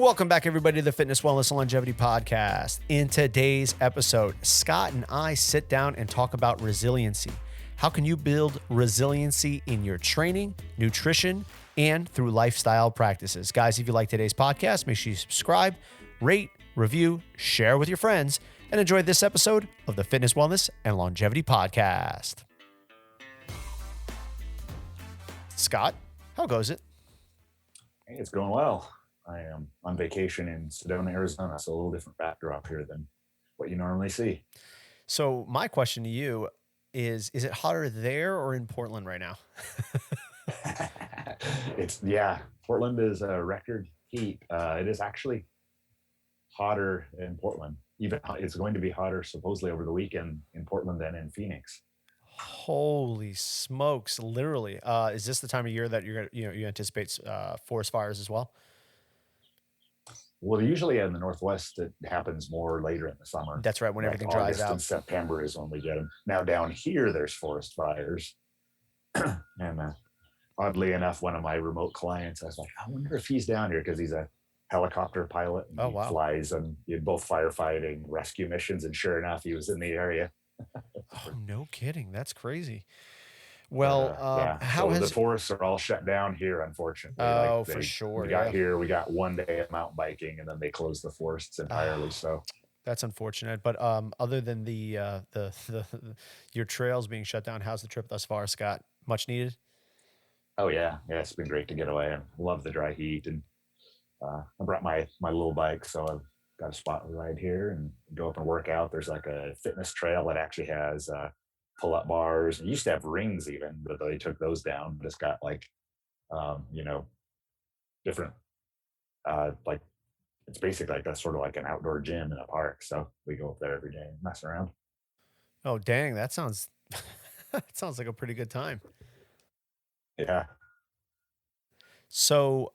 Welcome back, everybody, to the Fitness, Wellness, and Longevity Podcast. In today's episode, Scott and I sit down and talk about resiliency. How can you build resiliency in your training, nutrition, and through lifestyle practices? Guys, if you like today's podcast, make sure you subscribe, rate, review, share with your friends, and enjoy this episode of the Fitness, Wellness, and Longevity Podcast. Scott, how goes it? Hey, it's going well. I am on vacation in Sedona, Arizona, so a little different backdrop here than what you normally see. So my question to you is it hotter there or in Portland right now? Portland is a record heat. It is actually hotter in Portland. It's going to be hotter supposedly over the weekend in Portland than in Phoenix. Holy smokes! Literally, is this the time of year that you anticipate forest fires as well? Well, usually in the Northwest, it happens more later in the summer. That's right, when everything dries August out. and September is when we get them. Now down here, there's forest fires. And oddly enough, one of my remote clients, I was like, I wonder if he's down here because he's a helicopter pilot. And he flies and in both firefighting rescue missions. And sure enough, he was in the area. Oh, no kidding. That's crazy. Well, the forests are all shut down here, unfortunately. For sure. We got one day of mountain biking, and then they closed the forests entirely. So that's unfortunate. But other than the your trails being shut down, how's the trip thus far, Scott? Much needed? Oh yeah, it's been great to get away. I love the dry heat, and I brought my little bike, so I've got a spot right here and go up and work out. There's like a fitness trail that actually has pull-up bars. It used to have rings even, but they took those down. But it's got different it's basically like that's sort of like an outdoor gym in a park. So we go up there every day and mess around. Oh dang, that sounds that sounds like a pretty good time. Yeah. So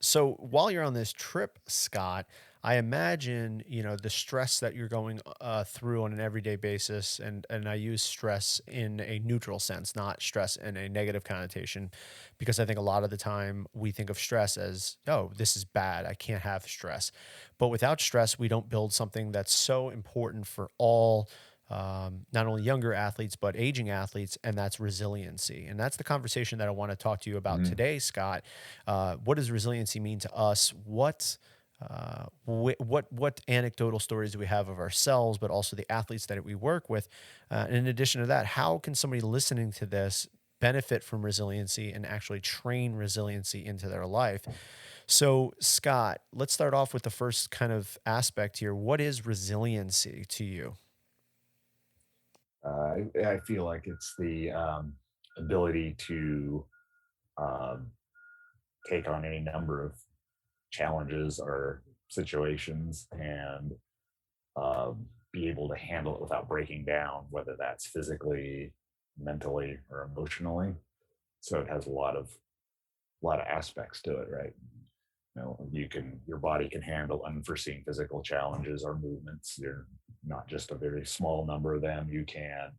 so while you're on this trip, Scott, I imagine, the stress that you're going through on an everyday basis, and I use stress in a neutral sense, not stress in a negative connotation, because I think a lot of the time we think of stress as, oh, this is bad, I can't have stress. But without stress, we don't build something that's so important for all, not only younger athletes, but aging athletes, and that's resiliency. And that's the conversation that I want to talk to you about today, Scott. What does resiliency mean to us? What anecdotal stories do we have of ourselves, but also the athletes that we work with? And in addition to that, how can somebody listening to this benefit from resiliency and actually train resiliency into their life? So, Scott, let's start off with the first kind of aspect here. What is resiliency to you? I feel like it's the ability to take on any number of challenges or situations and be able to handle it without breaking down, whether that's physically, mentally, or emotionally. So it has a lot of aspects to it, right? Your body can handle unforeseen physical challenges or movements. You're not just a very small number of them. You can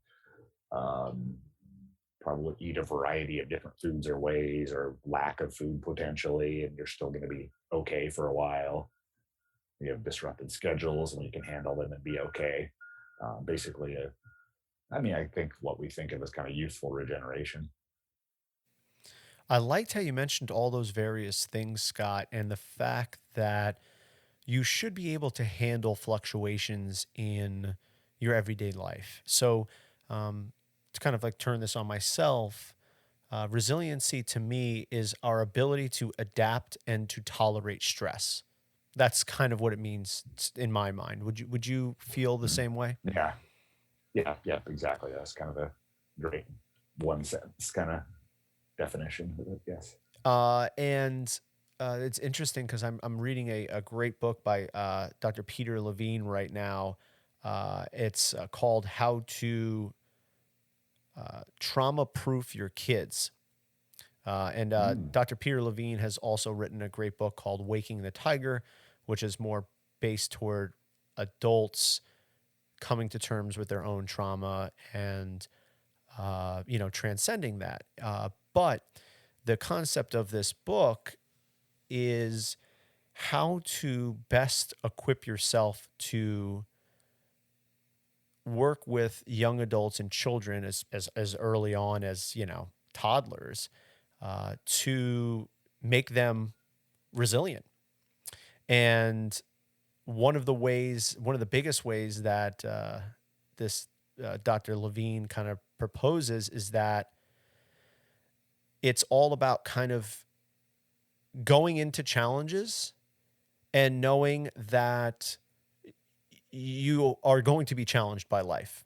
probably eat a variety of different foods or ways, or lack of food potentially, and you're still going to be okay for a while. You have disrupted schedules and you can handle them and be okay. I think what we think of as kind of youthful regeneration. I liked how you mentioned all those various things, Scott, and the fact that you should be able to handle fluctuations in your everyday life. So to kind of like turn this on myself, resiliency to me is our ability to adapt and to tolerate stress. That's kind of what it means in my mind. Would you feel the same way? Yeah, exactly. That's kind of a great one sentence kind of definition of it. Yes. It's interesting because I'm reading a great book by Dr. Peter Levine right now. It's called How to Trauma-Proof Your Kids. Dr. Peter Levine has also written a great book called Waking the Tiger, which is more based toward adults coming to terms with their own trauma and, transcending that. But the concept of this book is how to best equip yourself to work with young adults and children as early on as, toddlers, to make them resilient. And one of the biggest ways that this Dr. Levine kind of proposes is that it's all about kind of going into challenges and knowing that you are going to be challenged by life.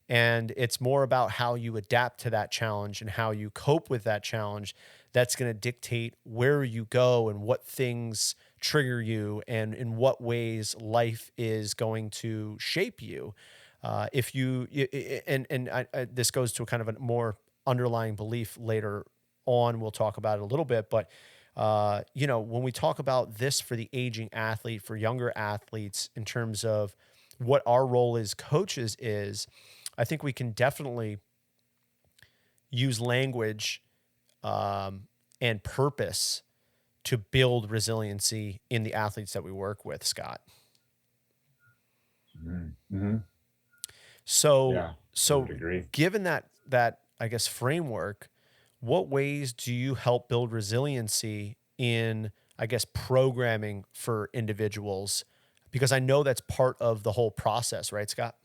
And it's more about how you adapt to that challenge and how you cope with that challenge that's going to dictate where you go and what things trigger you and in what ways life is going to shape you. If you this goes to a kind of a more underlying belief later on. We'll talk about it a little bit, but when we talk about this for the aging athlete, for younger athletes, in terms of what our role as coaches is, I think we can definitely use language and purpose to build resiliency in the athletes that we work with, Scott. Mm-hmm. So, Yeah, I so would agree. given that I guess framework, what ways do you help build resiliency in, I guess, programming for individuals? Because I know that's part of the whole process, right, Scott?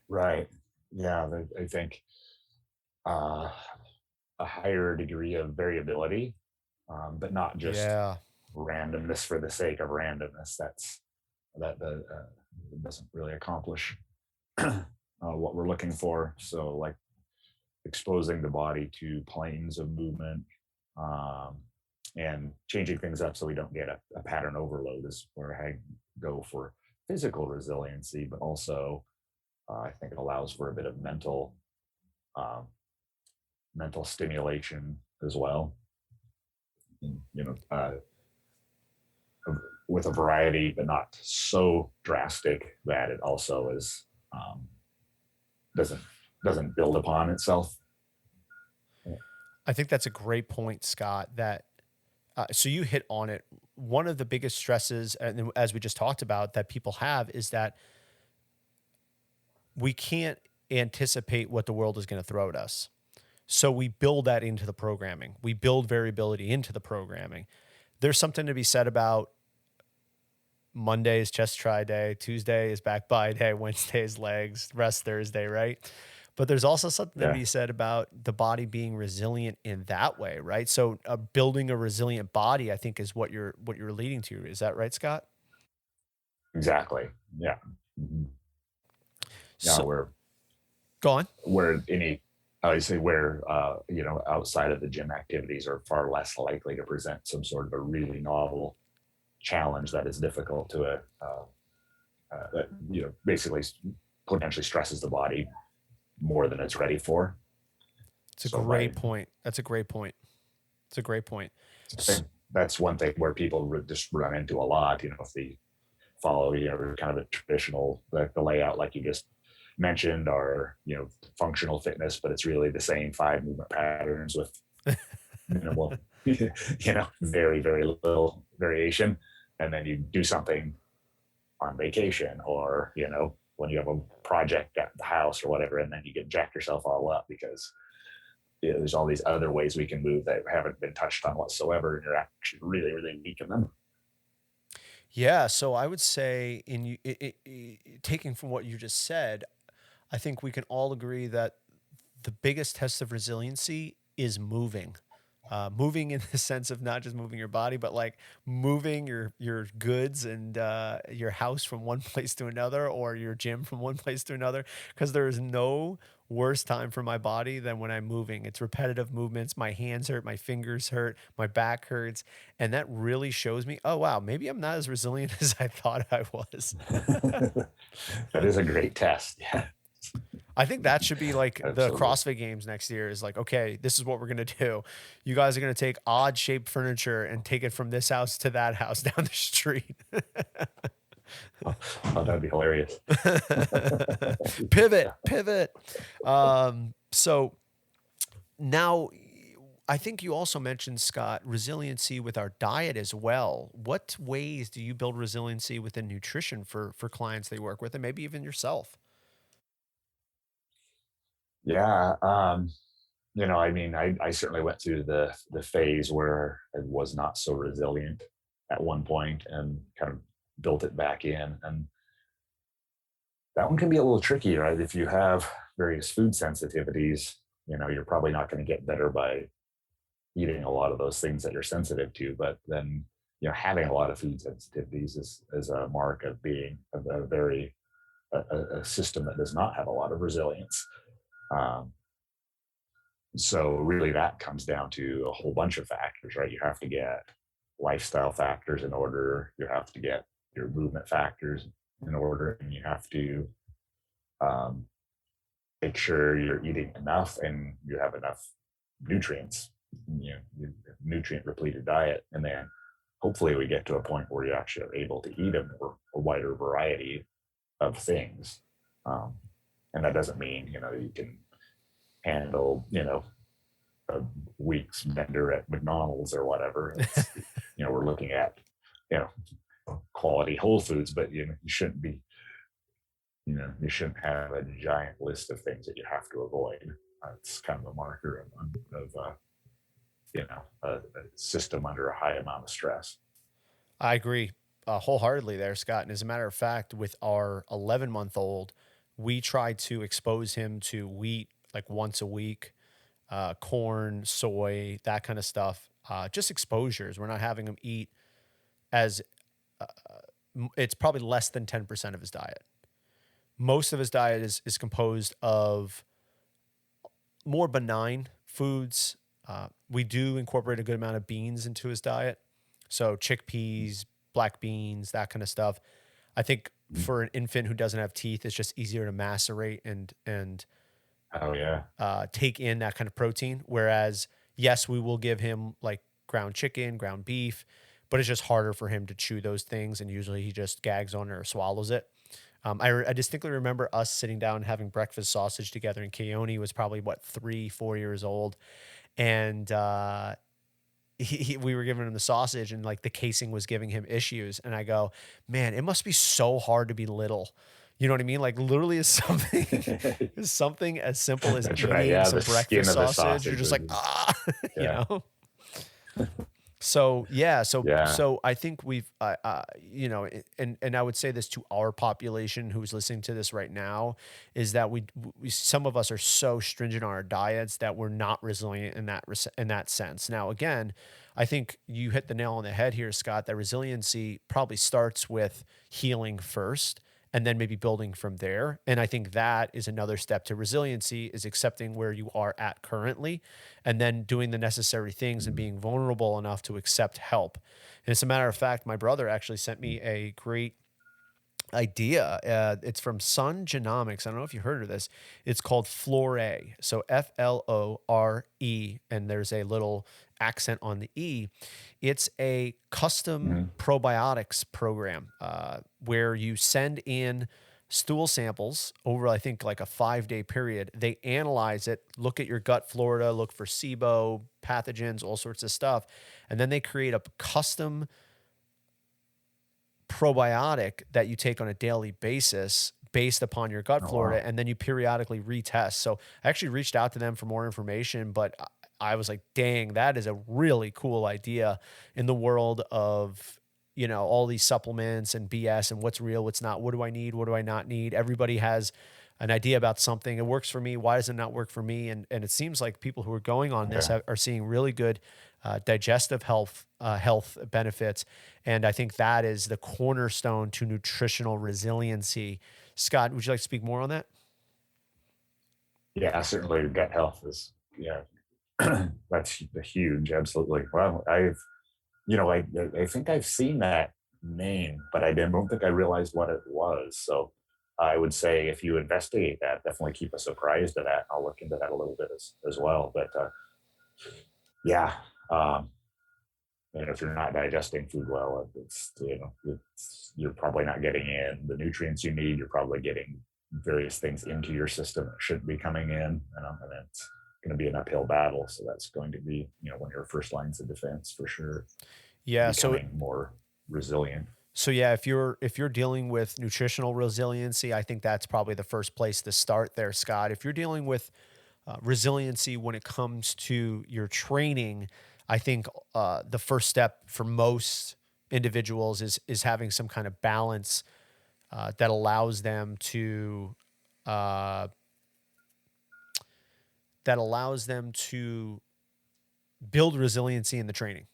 Right. Yeah, I think uh, a higher degree of variability, but not just Yeah. randomness for the sake of randomness. That doesn't really accomplish what we're looking for. So, like exposing the body to planes of movement, um, and changing things up so we don't get a pattern overload is where I go for physical resiliency, but also I think it allows for a bit of um, mental stimulation as well. You know, with a variety, but not so drastic that it also is doesn't build upon itself. I think that's a great point, Scott, that so you hit on it. One of the biggest stresses, and as we just talked about, that people have is that we can't anticipate what the world is going to throw at us. So we build that into the programming. We build variability into the programming. There's something to be said about Monday is chest try day, Tuesday is back bi day, Wednesday is legs, rest Thursday, right? But there's also something to Yeah, be said about the body being resilient in that way, right? So building a resilient body, I think, is what you're leading to. Is that right, Scott? exactly. Yeah. Mhm. Yeah, So go on. where any I would say where outside of the gym activities are far less likely to present some sort of a really novel challenge that is difficult to that basically potentially stresses the body more than it's ready for. It's a So great point. That's a great point. It's a great point. I think that's one thing where people just run into a lot. If they follow kind of a traditional the layout like you just mentioned, or functional fitness, but it's really the same 5 movement patterns with minimal very very little variation, and then you do something on vacation, or when you have a project at the house or whatever, and then you get jack yourself all up because there's all these other ways we can move that haven't been touched on whatsoever, and you're actually really really weak in them. Yeah. So I would say, taking from what you just said, I think we can all agree that the biggest test of resiliency is moving. Moving in the sense of not just moving your body, but like moving your goods and your house from one place to another, or your gym from one place to another. Because there is no worse time for my body than when I'm moving. It's repetitive movements. My hands hurt, my fingers hurt, my back hurts, and that really shows me, oh wow, maybe I'm not as resilient as I thought I was. That is a great test. Yeah, I think that should be like the absolutely. CrossFit Games next year is like, okay, this is what we're going to do. You guys are going to take odd shaped furniture and take it from this house to that house down the street. Oh, that'd be hilarious. Pivot, Yeah. pivot. So now I think you also mentioned, Scott, resiliency with our diet as well. What ways do you build resiliency within nutrition for clients they work with, and maybe even yourself? Yeah. I mean, I certainly went through the phase where I was not so resilient at one point and kind of built it back in. And that one can be a little tricky, right? If you have various food sensitivities, you're probably not going to get better by eating a lot of those things that you're sensitive to. But then, having a lot of food sensitivities is a mark of being a very a system that does not have a lot of resilience. Um, so really, that comes down to a whole bunch of factors, right? You have to get lifestyle factors in order. You have to get your movement factors in order, and you have to um, make sure you're eating enough and you have enough nutrients, nutrient repleted diet. And then hopefully we get to a point where you actually are able to eat a wider variety of things. Um, and that doesn't mean, you can handle, a week's bender at McDonald's or whatever. It's, we're looking at, you quality whole foods, but, you shouldn't be, you shouldn't have a giant list of things that you have to avoid. It's kind of a marker of a system under a high amount of stress. I agree wholeheartedly there, Scott. And as a matter of fact, with our 11-month-old, we try to expose him to wheat like once a week, corn, soy, that kind of stuff. Just exposures. We're not having him eat as it's probably less than 10% of his diet. Most of his diet is composed of more benign foods. We do incorporate a good amount of beans into his diet. So chickpeas, black beans, that kind of stuff. I think for an infant who doesn't have teeth, it's just easier to macerate and Oh yeah. take in that kind of protein. Whereas, yes, we will give him like ground chicken, ground beef, but it's just harder for him to chew those things. And usually he just gags on it or swallows it. I distinctly remember us sitting down having breakfast sausage together, and Keone was probably what 3, 4 years old, and we were giving him the sausage, and like the casing was giving him issues, and I go, man, it must be so hard to be little. You know what I mean? Like literally, is something is something as simple as That's right. eating Yeah, some the skin breakfast of the sausage. You're sausage just like is, ah, you yeah, know. So yeah, so yeah. so I think and I would say this to our population who's listening to this right now is that we some of us are so stringent on our diets that we're not resilient in that sense. Now, again, I think you hit the nail on the head here, Scott. That resiliency probably starts with healing first, and then maybe building from there. And I think that is another step to resiliency is accepting where you are at currently and then doing the necessary things and Mhm. being vulnerable enough to accept help. And as a matter of fact, my brother actually sent me a great idea. It's from Sun Genomics. I don't know if you heard of this. It's called Flore. So Flore, and there's a little accent on the E. It's a custom Mhm. probiotics program where you send in stool samples over, I think, like a 5-day period. They analyze it, look at your gut flora, look for SIBO, pathogens, all sorts of stuff. And then they create a custom probiotic that you take on a daily basis based upon your gut Oh flora, wow. and then you periodically retest. So I actually reached out to them for more information, but I was like, dang, that is a really cool idea in the world of, all these supplements and BS and what's real, what's not, what do I need, what do I not need? Everybody has an idea about something. It works for me. Why does it not work for me? And it seems like people who are going on this Yeah. are seeing really good digestive health benefits. And I think that is the cornerstone to nutritional resiliency. Scott, would you like to speak more on that? Yeah, certainly gut health is, yeah, that's huge. Absolutely. Well, I think I've seen that name, but don't think I realized what it was. So I would say if you investigate that, definitely keep us apprised of that. I'll look into that a little bit as well. But yeah, um, if you're not digesting food well, you're probably not getting in the nutrients you need. You're probably getting various things into your system that shouldn't be coming in. And it's going to be an uphill battle. So that's going to be, one of your first lines of defense for sure, Yeah. So becoming more resilient. yeah, if you're dealing with nutritional resiliency, I think that's probably the first place to start there, Scott. If you're dealing with resiliency when it comes to your training, I think the first step for most individuals is having some kind of balance that allows them to uh, build resiliency in the training,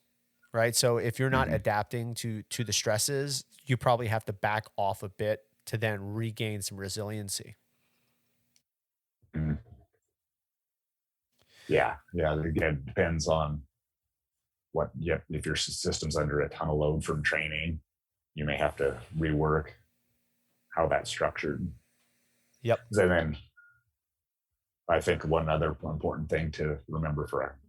right? So if you're not Hmm. adapting to the stresses, you probably have to back off a bit to then regain some resiliency. Hmm. Yeah. Yeah. Again, depends on what, yep, if your system's under a ton of load from training, you may have to rework how that's structured. Yep. And then I think one other important thing to remember for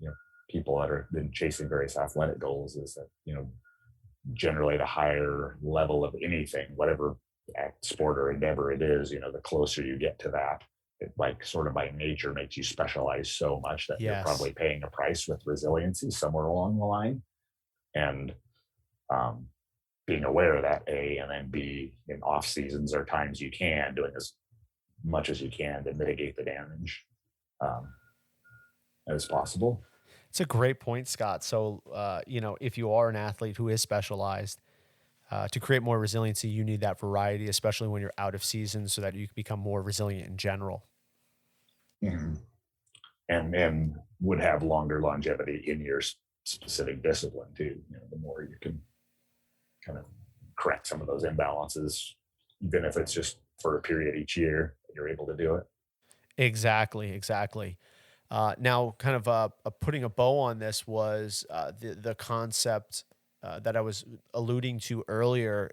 people that are been chasing various athletic goals is that generally the higher level of anything, whatever sport or endeavor it is, the closer you get to that, it like sort of by nature makes you specialize so much that you're Yes. probably paying a price with resiliency somewhere along the line. And um, being aware of that, A, and then B, in off seasons or times you can, doing as much as you can to mitigate the damage um, as possible. It's a great point, Scott. So, if you are an athlete who is specialized, to create more resiliency, you need that variety, especially when you're out of season, so that you can become more resilient in general. Mhm. And would have longer longevity in your specific discipline too. The more you can kind of correct some of those imbalances, even if it's just for a period each year, you're able to do it. Exactly, exactly. Now, kind of putting a bow on this was the concept that I was alluding to earlier,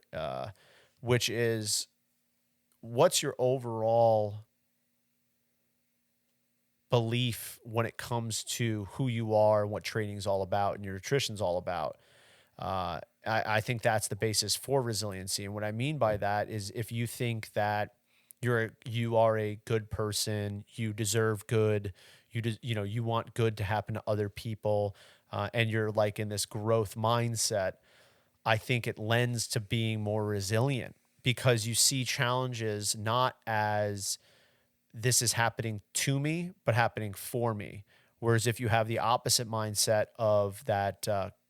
which is what's your overall belief when it comes to who you are and what training is all about and your nutrition's all about. I think that's the basis for resiliency. And what I mean by that is if you think that you are a good person, you deserve good, you want good to happen to other people, and you're like in this growth mindset, I think it lends to being more resilient because you see challenges not as this is happening to me, but happening for me. Whereas if you have the opposite mindset of that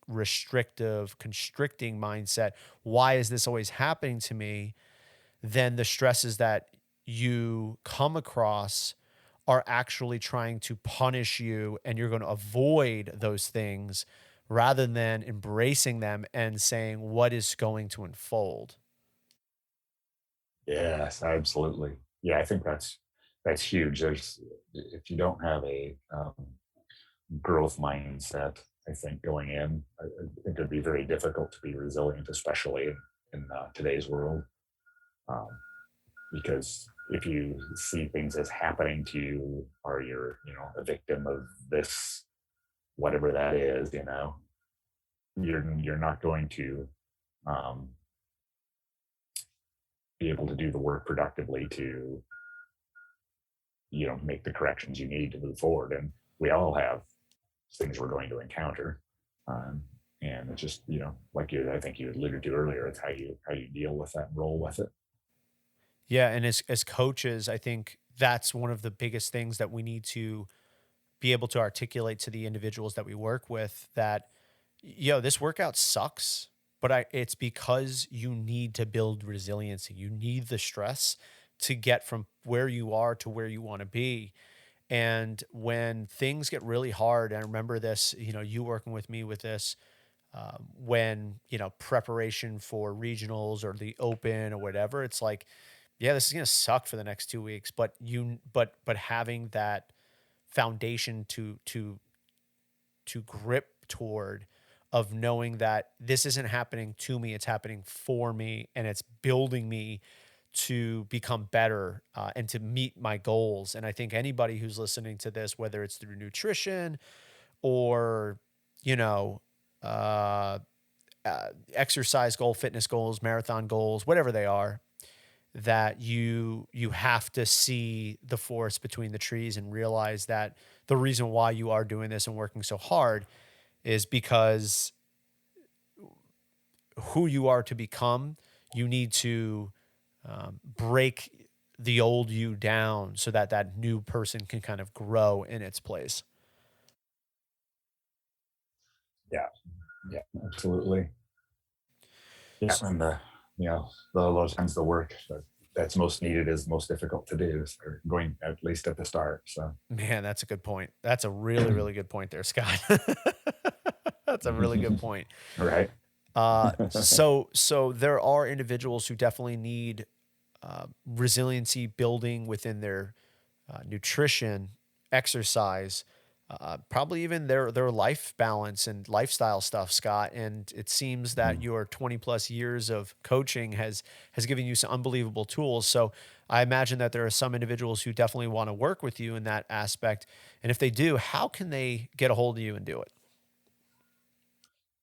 restrictive, constricting mindset, why is this always happening to me? Then the stresses that you come across are actually trying to punish you, and you're going to avoid those things rather than embracing them and saying, what is going to unfold? Yes, absolutely. Yeah, I think that's huge. There's if you don't have a growth mindset, I think going in, I think it'd be very difficult to be resilient, especially in today's world. Um, because if you see things as happening to you, or you're a victim of this, whatever that is, you're not going to um, be able to do the work productively to make the corrections you need to move forward. And we all have things we're going to encounter. Um, and it's just, like I think you alluded to earlier, it's how you deal with that and roll with it. Yeah, and as coaches, I think that's one of the biggest things that we need to be able to articulate to the individuals that we work with that, this workout sucks, but it's because you need to build resiliency. You need the stress to get from where you are to where you want to be. And when things get really hard, and I remember this, you working with me with this, when, preparation for regionals or the open or whatever, it's like, yeah, this is going to suck for the next 2 weeks, but having that foundation to grip toward of knowing that this isn't happening to me, it's happening for me, and it's building me to become better and to meet my goals. And I think anybody who's listening to this, whether it's through nutrition or, you know, uh, exercise goal, fitness goals, marathon goals, whatever they are, that you have to see the forest between the trees and realize that the reason why you are doing this and working so hard is because who you are to become, you need to break the old you down so that that new person can kind of grow in its place. Yeah, absolutely. Yeah, and a lot of times the work that's most needed is most difficult to do. So going at least at the start. So, Man, that's a good point. That's a really, really good point there, Scott. That's a really good point. Right. So there are individuals who definitely need resiliency building within their nutrition, exercise, probably even their life balance and lifestyle stuff, Scott. And it seems that your 20 plus years of coaching has given you some unbelievable tools. So I imagine that there are some individuals who definitely want to work with you in that aspect. And if they do, how can they get a hold of you and do it?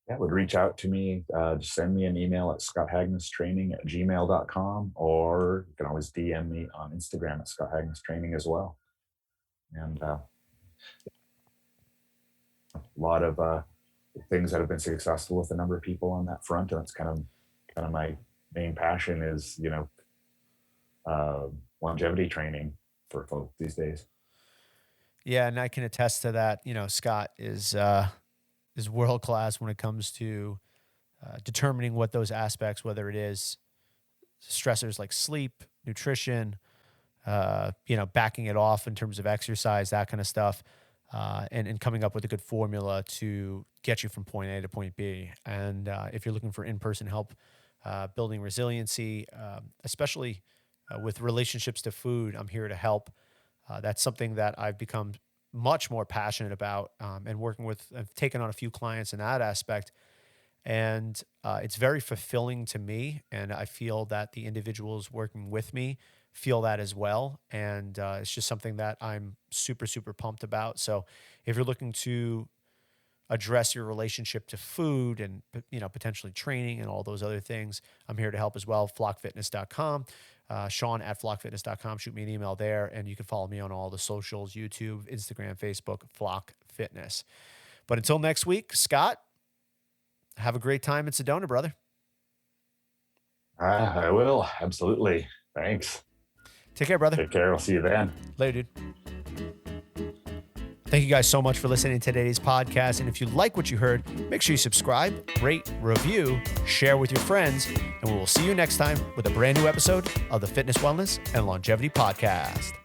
Yeah, would reach out to me. Just send me an email at scotthagnestraining@gmail.com, or you can always DM me on Instagram at scotthagnestraining as well. And a lot of things that have been successful with a number of people on that front, and that's kind of my main passion is longevity training for folks these days. Yeah, and I can attest to that. Scott is world class when it comes to determining what those aspects, whether it is stressors like sleep, nutrition, backing it off in terms of exercise, that kind of stuff, and coming up with a good formula to get you from point A to point B. And if you're looking for in-person help building resiliency, especially with relationships to food, I'm here to help. That's something that I've become much more passionate about, and working with. I've taken on a few clients in that aspect, and it's very fulfilling to me. And I feel that the individuals working with me feel that as well. And it's just something that I'm super, super pumped about. So if you're looking to address your relationship to food and, potentially training and all those other things, I'm here to help as well. flockfitness.com. Sean at flockfitness.com. Shoot me an email there, and you can follow me on all the socials, YouTube, Instagram, Facebook, Flock Fitness. But until next week, Scott, have a great time in Sedona, brother. I will. Absolutely. Thanks. Take care, brother. Take care. I'll see you then. Later, dude. Thank you guys so much for listening to today's podcast. And if you like what you heard, make sure you subscribe, rate, review, share with your friends, and we will see you next time with a brand new episode of the Fitness, Wellness, and Longevity Podcast.